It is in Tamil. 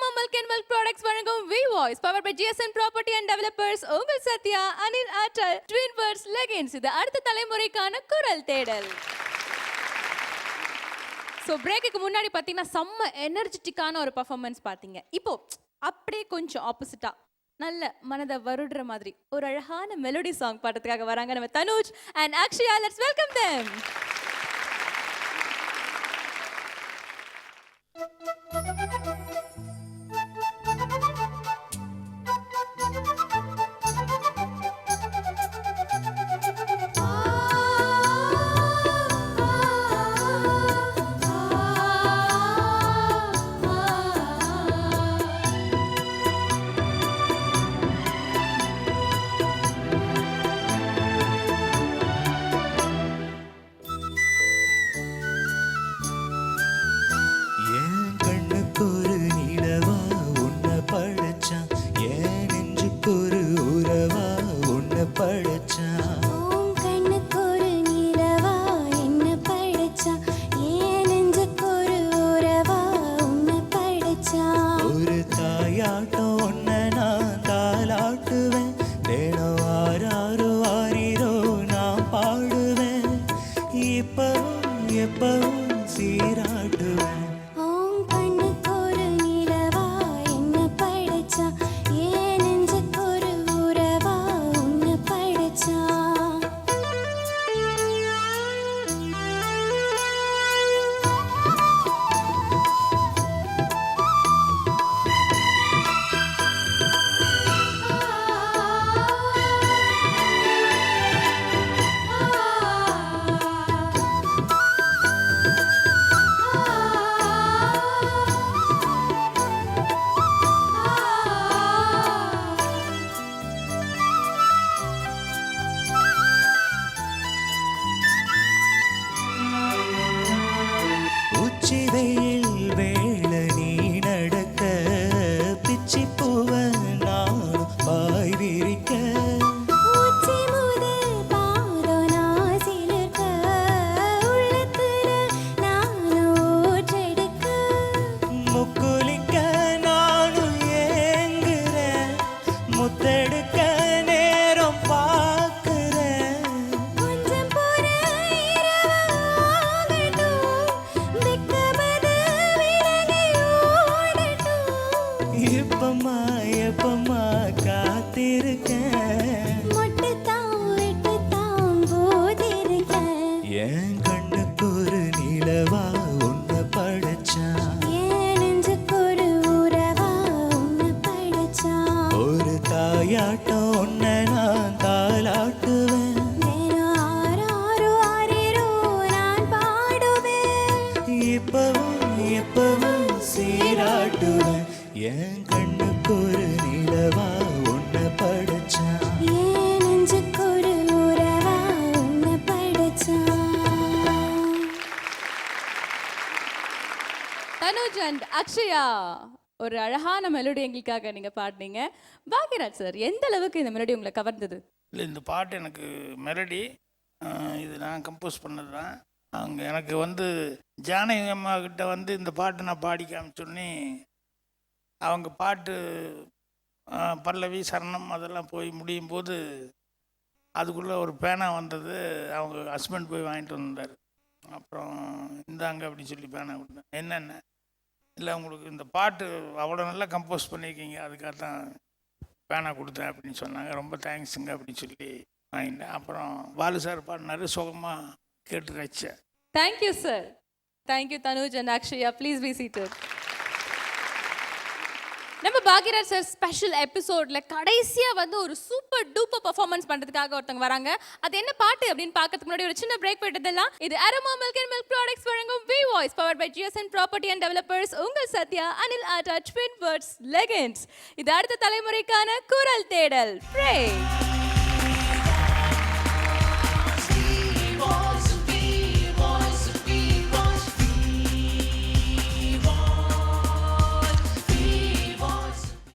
Aroma Milk and Milk Products வழங்கும் V Voice powered by GSN Property and Developers. உங்கள் சத்யா, அனில் ஆற்றல், Twin Birds Leggings. இது அடுத்த தலைமுறைக்கான குரல் தேடல். ஸோ பிரேக்குக்கு முன்னாடி பார்த்தீங்கன்னா செம்ம எனர்ஜெட்டிக்கான ஒரு பர்ஃபார்மன்ஸ் பார்த்தீங்க. இப்போ அப்படியே கொஞ்சம் ஆப்போசிட்டா நல்ல மனதை வருடுற மாதிரி ஒரு அழகான மெலோடி சாங் பாடுறதுக்காக வராங்க நம்ம Tanuj and Akshaya. Let's welcome them. Tanuj and Akshaya ஒரு அழகான மெலோடி எங்களுக்காக நீங்க பாடினீங்க. பாக்யராஜ் சார், எந்த அளவுக்கு இந்த மெலோடி உங்களை கவர்ந்தது? இல்லை, இந்த பாட்டு எனக்கு மெலடி இது நான் கம்போஸ் பண்ணது தான். அவங்க எனக்கு ஜானகி அம்மா கிட்ட இந்த பாட்டு நான் பாடி காமிச்சோன்னே அவங்க பாட்டு பல்லவி சரணம் அதெல்லாம் போய் முடியும் போது அதுக்குள்ளே ஒரு பேனா வந்தது. அவங்க ஹஸ்பண்ட் போய் வாங்கிட்டு வந்தார். அப்புறம் இந்தாங்க அப்படின்னு சொல்லி பேனா கொடுத்தேன். என்னென்ன இல்லை, உங்களுக்கு இந்த பாட்டு அவ்வளோ நல்லா கம்போஸ் பண்ணியிருக்கீங்க, அதுக்காக தான் பேனா கொடுத்தேன் அப்படின்னு சொன்னாங்க. ரொம்ப தேங்க்ஸுங்க அப்படின்னு சொல்லி வாங்கிட்டேன். அப்புறம் பாலு சார் பாடினாரு, சுகமாக கேட்டு ரசித்தேன். Thank you sir. Thank you Tanuj and Akshaya. Please be seated. நம்ம பாக்யராஜ் சார் ஸ்பெஷல் எபிசோட்ல கடைசியா ஒரு சூப்பர் டூப்பர் பெர்ஃபார்மன்ஸ் பண்றதுக்காக ஒருத்தங்க வராங்க. அது என்ன பாட்டு அப்படின்னு பார்க்கறதுக்கு முன்னாடி ஒரு சின்ன பிரேக் போயிட்டதெல்லாம். இது Aroma Milk and Milk Products வழங்கும் V Voice powered by GSN Property and Developers. உங்கள் சத்யா, அனில் ஆற்றல், Twin Birds Leggings. இது அடுத்த தலைமுறைக்கான குரல் தேடல்.